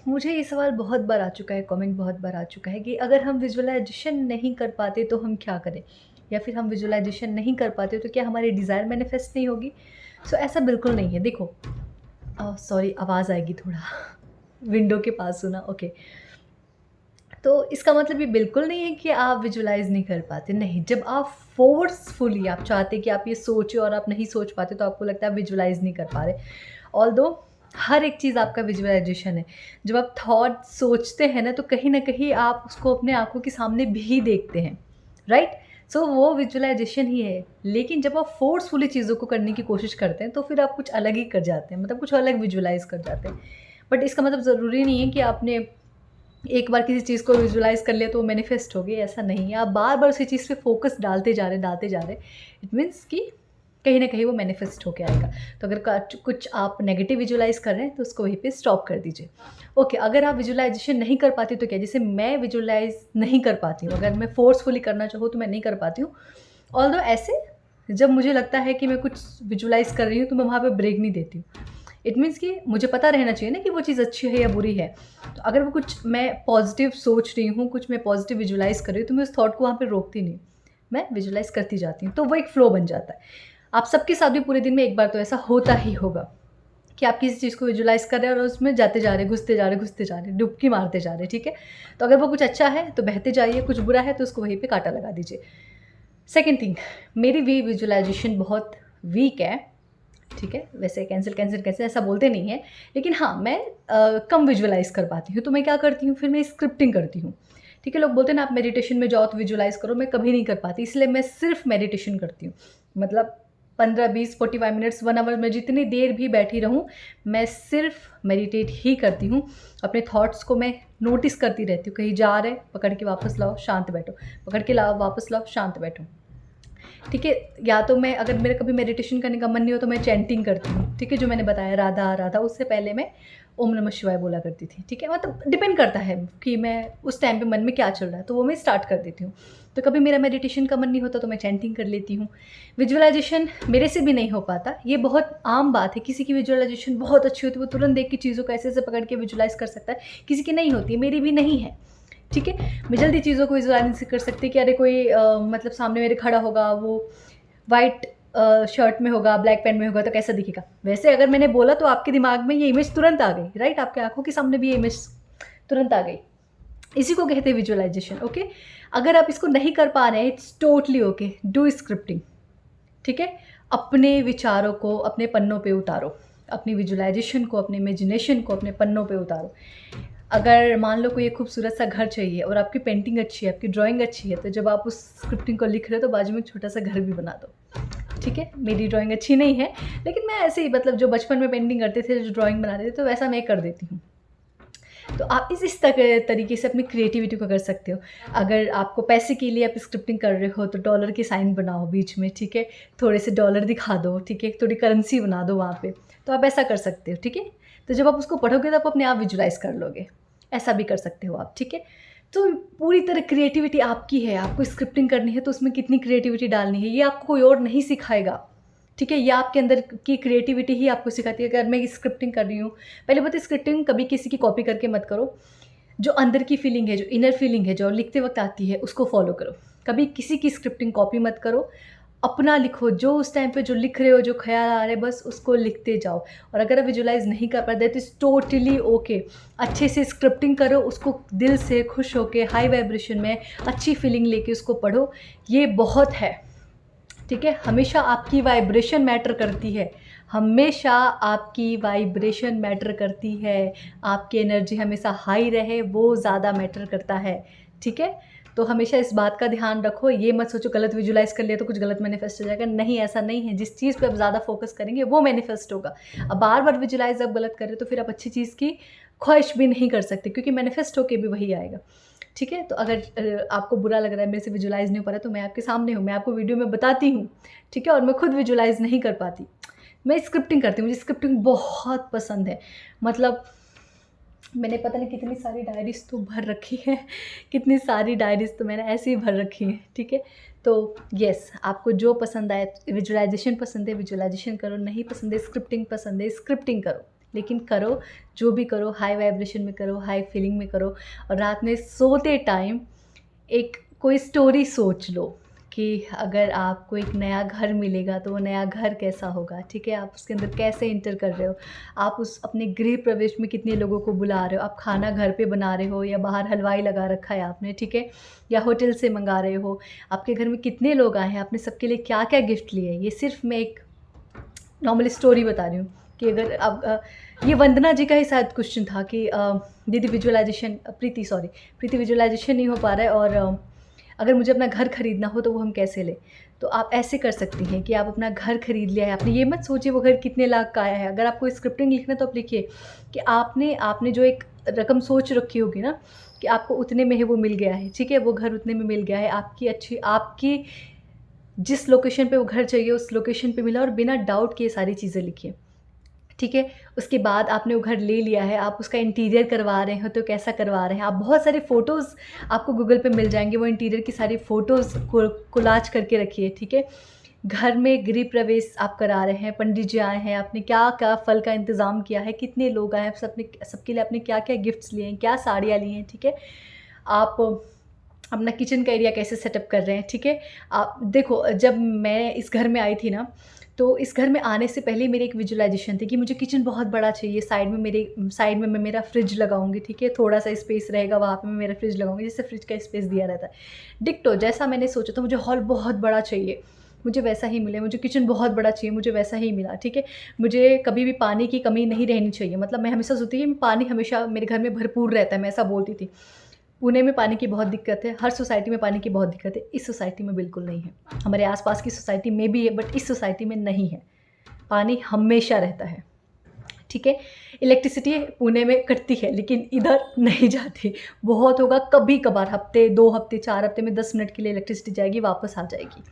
मुझे ये सवाल बहुत बार आ चुका है, कमेंट बहुत बार आ चुका है कि अगर हम विजुअलाइज़ेशन नहीं कर पाते तो हम क्या करें? या फिर हम विजुअलाइज़ेशन नहीं कर पाते तो क्या हमारी डिज़ायर मैनिफेस्ट नहीं होगी? सो ऐसा बिल्कुल नहीं है। देखो, सॉरी, आवाज़ आएगी थोड़ा विंडो के पास हूँ ना, ओके। तो इसका मतलब ये बिल्कुल नहीं है कि आप विजुअलाइज़ नहीं कर पाते, नहीं। जब आप फ़ोर्सफुली आप चाहते हैं कि आप ये सोचें और आप नहीं सोच पाते, तो आपको लगता है आप विजुअलाइज़ नहीं कर पा रहे। ऑल्दो हर एक चीज़ आपका विजुअलाइज़ेशन है। जब आप थॉट सोचते हैं ना, तो कहीं न कहीं आप उसको अपने आँखों के सामने भी देखते हैं, राइट? सो वो विजुअलाइज़ेशन ही है। लेकिन जब आप फ़ोर्सफुली चीज़ों को करने की कोशिश करते हैं, तो फिर आप कुछ अलग ही कर जाते हैं, मतलब कुछ अलग विजुअलाइज़ कर जाते हैं। बट इसका मतलब ज़रूरी नहीं है कि आपने एक बार किसी चीज़ को विजुअलाइज़ कर लिया तो वो मैनिफेस्ट हो गई, ऐसा नहीं है। आप बार-बार उसी चीज़ पे फ़ोकस डालते जा रहे हैं, डालते जा रहे हैं। इट मीन्स कि कहीं न कहीं वो मैनिफेस्ट होके आएगा। तो अगर कच कुछ आप नेगेटिव विजुअलाइज़ कर रहे हैं, तो उसको वहीं पे स्टॉप कर दीजिए। ओके, अगर आप विजुअलाइज़ेशन नहीं कर पाती तो क्या? जैसे मैं विजुअलाइज़ नहीं कर पाती हूँ, अगर मैं फ़ोर्सफुली करना चाहूँ तो मैं नहीं कर पाती हूँ। ऑल्दो ऐसे जब मुझे लगता है कि मैं कुछ विजुअलाइज़ कर रही हूँ, तो मैं वहाँ पे ब्रेक नहीं देती हूँ। इट मीन्स कि मुझे पता रहना चाहिए ना कि वो चीज़ अच्छी है या बुरी है। तो अगर वो कुछ मैं पॉज़िटिव सोच रही हूँ, कुछ मैं पॉज़िटिव विजुअलाइज़ कर रही हूँ, तो मैं उस थॉट को वहाँ पे रोकती नहीं। मैं विजुअलाइज़ करती जाती हूँ, तो वो एक फ्लो बन जाता है। आप सबके साथ भी पूरे दिन में एक बार तो ऐसा होता ही होगा कि आप किसी चीज़ को विजुअलाइज़ कर रहे हैं और उसमें जाते जा रहे हैं, घुसते जा रहे हैं, घुसते जा रहे हैं, डुबकी मारते जा रहे हैं, ठीक है? तो अगर वो कुछ अच्छा है, तो बहते जाइए, कुछ बुरा है, तो उसको वहीं पे काँटा लगा दीजिए। सेकंड थिंग, मेरी विजुअलाइज़ेशन बहुत वीक है। ठीक है, वैसे कैंसल ऐसा बोलते नहीं हैं, लेकिन हाँ, मैं कम विजुअलाइज़ कर पाती हूँ, तो मैं क्या करती हूँ, फिर मैं स्क्रिप्टिंग करती हूँ। ठीक है, लोग बोलते हैं ना आप मेडिटेशन में जाओ तो विजुअलाइज़ करो, मैं कभी नहीं कर पाती, इसलिए मैं सिर्फ मेडिटेशन करती हूँ। मतलब 15, 20, 45 मिनट्स, 1 आवर, मैं जितनी देर भी बैठी रहूँ, मैं सिर्फ मेडिटेट ही करती हूँ। अपने थॉट्स को मैं नोटिस करती रहती हूँ, कहीं जा रहे, पकड़ के वापस लाओ, शांत बैठो, पकड़ के लाओ, वापस लाओ, शांत बैठो। ठीक है, या तो मैं, अगर मेरा कभी मेडिटेशन करने का मन नहीं हो तो मैं चैंटिंग करती हूँ, ठीक है, जो मैंने बताया राधा राधा, उससे पहले मैं ओम नमः शिवाय बोला करती थी, ठीक है, मतलब डिपेंड करता है कि मैं उस टाइम पे मन में क्या चल रहा है, तो वो मैं स्टार्ट कर देती हूँ। तो कभी मेरा मेडिटेशन का मन नहीं होता तो मैं चैंटिंग कर लेती हूँ। विजुअलाइजेशन मेरे से भी नहीं हो पाता, ये बहुत आम बात है, किसी की विजुअलाइजेशन बहुत अच्छी होती है, वो तुरंत देख के चीज़ों को ऐसे ऐसे पकड़ के विजुअलाइज कर सकता है, किसी की नहीं होती है, मेरी भी नहीं है। ठीक है, मैं जल्दी चीज़ों को विजुअलाइज़ कर सकती कि अरे कोई मतलब सामने मेरे खड़ा होगा, वो वाइट शर्ट में होगा, ब्लैक पैंट में होगा, तो कैसा दिखेगा? वैसे अगर मैंने बोला तो आपके दिमाग में ये इमेज तुरंत आ गई, राइट? आपकी आँखों के सामने भी ये इमेज तुरंत आ गई। इसी को कहते हैं विजुअलाइज़ेशन, ओके? अगर आप इसको नहीं कर पा रहे हैं, it's totally okay, do scripting, ठीक है? अपने विचारों को अपने पन्नों पे उतारो, अपनी विजुअलाइज़ेशन को, अपनी इमेजिनेशन को अपने पन्नों पे उतारो। अगर मान लो कोई एक खूबसूरत सा घर चाहिए और आपकी पेंटिंग अच्छी है, आपकी ड्राइंग अच्छी है, तो जब आप उस स्क्रिप्टिंग को लिख रहे हो तो बाजू में एक छोटा-सा घर भी बना दो। ठीक है? मेरी ड्राइंग अच्छी नहीं है, लेकिन मैं ऐसे ही, मतलब जो बचपन में पेंटिंग करते थे, जो ड्राइंग बनाते थे, तो वैसा मैं कर देती हूँ। तो आप इस तरीके से अपनी क्रिएटिविटी को कर सकते हो। अगर आपको पैसे के लिए आप स्क्रिप्टिंग कर रहे हो, तो डॉलर के साइन बनाओ बीच में, ठीक है? थोड़े से डॉलर दिखा दो, ठीक है? थोड़ी करेंसी बना दो वहाँ पे, तो आप ऐसा कर सकते हो, ठीक है? तो जब आप उसको पढ़ोगे तो आप अपने आप विजुअलाइज़ कर लोगे। ऐसा भी कर सकते हो आप, ठीक है? तो पूरी तरह क्रिएटिविटी आपकी है, आपको स्क्रिप्टिंग करनी है तो उसमें कितनी क्रिएटिविटी डालनी है, ये आपको कोई और नहीं सिखाएगा, ठीक है? ये आपके अंदर की क्रिएटिविटी ही आपको सिखाती है। अगर मैं स्क्रिप्टिंग कर रही हूँ, पहले बात, स्क्रिप्टिंग कभी किसी की कॉपी करके मत करो। जो अंदर की फीलिंग है, जो इनर फीलिंग है, जो लिखते वक़्त आती है, उसको फ़ॉलो करो। कभी किसी की स्क्रिप्टिंग कॉपी मत करो, अपना लिखो, जो उस टाइम पे जो लिख रहे हो, जो ख़्याल आ रहे हैं, बस उसको लिखते जाओ। और अगर आप विजुअलाइज़ नहीं कर पाए, दैट इज़ टोटली ओके। अच्छे से स्क्रिप्टिंग करो, उसको दिल से खुश होके, हाई वाइब्रेशन में, अच्छी फीलिंग लेके उसको पढ़ो, ये बहुत है। ठीक है? हमेशा आपकी वाइब्रेशन मैटर करती है, हमेशा आपकी वाइब्रेशन मैटर करती है, आपकी एनर्जी हमेशा हाई रहे, वो ज़्यादा मैटर करता है, ठीक है? तो हमेशा इस बात का ध्यान रखो, ये मत सोचो गलत विजुअलाइज़ कर लिया तो कुछ गलत मैनिफेस्ट हो जाएगा, नहीं, ऐसा नहीं है। जिस चीज़ पे आप ज़्यादा फोकस करेंगे वो मैनिफेस्ट होगा। अब बार-बार विजुअलाइज़ आप गलत कर रहे हो तो फिर आप अच्छी चीज़ की ख्वाहिश भी नहीं कर सकते, क्योंकि मैनिफेस्ट होके भी वही आएगा। ठीक है? तो अगर आपको बुरा लग रहा है, मेरे से विजुअलाइज़ नहीं हो पा रहा, तो मैं आपके सामने हूँ, मैं आपको वीडियो में बताती हूँ, ठीक है? और मैं खुद विजुअलाइज़ नहीं कर पाती। मैं स्क्रिप्टिंग करती हूँ, मुझे स्क्रिप्टिंग बहुत पसंद है। मतलब मैंने पता नहीं कितनी सारी डायरीज़ तो भर रखी है, कितनी सारी डायरीज़ तो मैंने ऐसे ही भर रखी हैं, ठीक है? तो येस, आपको जो पसंद आए, विजुअलाइज़ेशन पसंद है, विजुअलाइज़ेशन करो, नहीं पसंद है, स्क्रिप्टिंग पसंद है, स्क्रिप्टिंग करो। लेकिन करो, जो भी करो हाई वाइब्रेशन में करो, हाई फीलिंग में करो। और रात में सोते टाइम एक कोई स्टोरी सोच लो कि अगर आपको एक नया घर मिलेगा तो वो नया घर कैसा होगा, ठीक है? आप उसके अंदर कैसे एंटर कर रहे हो, आप उस अपने गृह प्रवेश में कितने लोगों को बुला रहे हो, आप खाना घर पे बना रहे हो या बाहर हलवाई लगा रखा है आपने, ठीक है? या होटल से मंगा रहे हो, आपके घर में कितने लोग आए हैं, आपने सबके लिए क्या क्या गिफ्ट लिए हैं। ये सिर्फ मैं एक नॉर्मल स्टोरी बता रही हूँ कि अगर आप ये वंदना जी का ही शायद क्वेश्चन था कि दीदी विजुअलाइजेशन, प्रीति विजुअलाइजेशन नहीं हो पा रहा है और अगर मुझे अपना घर खरीदना हो तो वो हम कैसे लें। तो आप ऐसे कर सकती हैं कि आप अपना घर खरीद लिया है आपने, ये मत सोचिए वो घर कितने लाख का आया है। अगर आपको स्क्रिप्टिंग लिखना है तो आप लिखिए कि आपने जो एक रकम सोच रखी होगी ना कि आपको उतने में ही वो मिल गया है, ठीक है? वो घर उतने में मिल गया है, आपकी जिस लोकेशन पे वो घर चाहिए उस लोकेशन पे मिला, और बिना डाउट के ये सारी चीज़ें लिखिए, ठीक है? उसके बाद आपने वो घर ले लिया है, आप उसका इंटीरियर करवा रहे हो तो कैसा करवा रहे हैं। आप बहुत सारे फ़ोटोज़ आपको गूगल पे मिल जाएँगे, वो इंटीरियर की सारी फ़ोटोज़ को कोलाज करके रखिए, ठीक है? घर में गृह प्रवेश आप करा रहे हैं, पंडित जी आए हैं, आपने क्या-क्या फल का इंतज़ाम किया है, कितने लोग आए हैं, सबके लिए आपने क्या-क्या गिफ्ट्स लिए हैं, क्या साड़ियाँ ली हैं, ठीक है? आप अपना किचन का एरिया कैसे सेटअप कर रहे हैं, ठीक है? आप देखो, जब मैं इस घर में आई थी ना, तो इस घर में आने से पहले मेरी एक विजुअलाइज़ेशन थी कि मुझे किचन बहुत बड़ा चाहिए, साइड में मैं मेरा फ्रिज लगाऊँगी, ठीक है? थोड़ा-सा स्पेस रहेगा, वहाँ पे मैं मेरा फ्रिज लगाऊँगी, जिससे फ्रिज का स्पेस दिया रहता है। डिट्टो जैसा मैंने सोचा था, मुझे हॉल बहुत बड़ा चाहिए, मुझे वैसा ही मिला। मुझे किचन बहुत बड़ा चाहिए, मुझे वैसा ही मिला, ठीक है? मुझे कभी भी पानी की कमी नहीं रहनी चाहिए, मतलब मैं हमेशा सोचती थी कि पानी हमेशा मेरे घर में भरपूर रहता है, मैं ऐसा बोलती थी। पुणे में पानी की बहुत दिक्कत है, हर सोसाइटी में पानी की बहुत दिक्कत है, इस सोसाइटी में बिल्कुल नहीं है। हमारे आस-पास की सोसाइटी में भी है बट इस सोसाइटी में नहीं है। पानी हमेशा रहता है, ठीक है? इलेक्ट्रिसिटी पुणे में कटती है लेकिन इधर नहीं जाती। बहुत होगा कभी-कभार, हफ़्ते, 2 हफ़्ते, 4 हफ़्ते में 10 मिनट के लिए इलेक्ट्रिसिटी जाएगी, वापस आ जाएगी,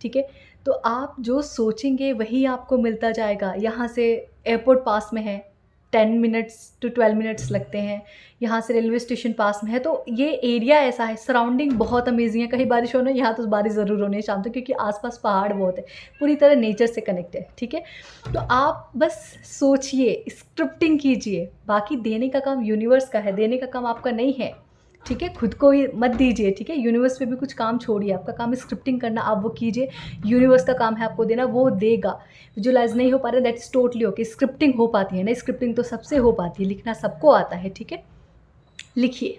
ठीक है? तो आप जो सोचेंगे वही आपको मिलता जाएगा। यहाँ से एयरपोर्ट पास में है, 10 मिनट्स टू 12 मिनट्स लगते हैं। यहाँ से रेलवे स्टेशन पास में है, तो ये एरिया ऐसा है, सराउंडिंग बहुत अमेज़िंग है। कहीं बारिश हो ना, यहाँ तो बारिश ज़रूर होनी है शाम तक क्योंकि आस-पास पहाड़ बहुत है, पूरी तरह नेचर से कनेक्ट है, ठीक है? तो आप बस सोचिए, स्क्रिप्टिंग कीजिए, बाकी देने का काम यूनिवर्स का है, देने का काम आपका नहीं है, ठीक है? खुद को ही मत दीजिए, ठीक है? यूनिवर्स पे भी कुछ काम छोड़िए, आपका काम है स्क्रिप्टिंग करना, आप वो कीजिए। यूनिवर्स का काम है आपको देना, वो देगा। विजुअलाइज़ नहीं हो पा रहा है, that is totally okay. Scripting हो पाती है ना, स्क्रिप्टिंग तो सबसे हो पाती है, लिखना सबको आता है, ठीक है? लिखिए।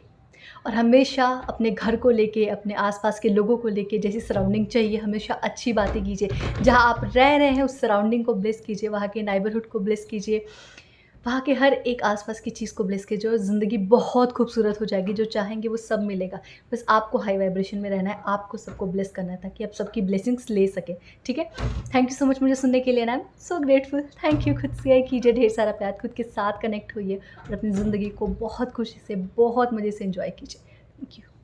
और हमेशा अपने घर को लेके, अपने आस-पास के लोगों को लेके जैसी सराउंडिंग चाहिए, हमेशा अच्छी बातें कीजिए। जहाँ आप रह रहे हैं उस सराउंडिंग को ब्लेस कीजिए, वहाँ के नेबरहुड को ब्लेस कीजिए, वहाँ के हर एक आस-पास की चीज़ को ब्लेस कीजिए और ज़िंदगी बहुत खूबसूरत हो जाएगी। जो चाहेंगे वो सब मिलेगा। बस आपको हाई वाइब्रेशन में रहना है, आपको सबको ब्लेस करना है ताकि आप सबकी ब्लेसिंग्स ले सकें, ठीक है? थैंक यू सो मच मुझे सुनने के लिए and I am so grateful. Thank you. खुद शेयर कीजिए ढेर सारा प्यार, खुद के साथ कनेक्ट होइए और अपनी ज़िंदगी को बहुत खुशी से, बहुत मज़े से एन्जॉय कीजिए। Thank you.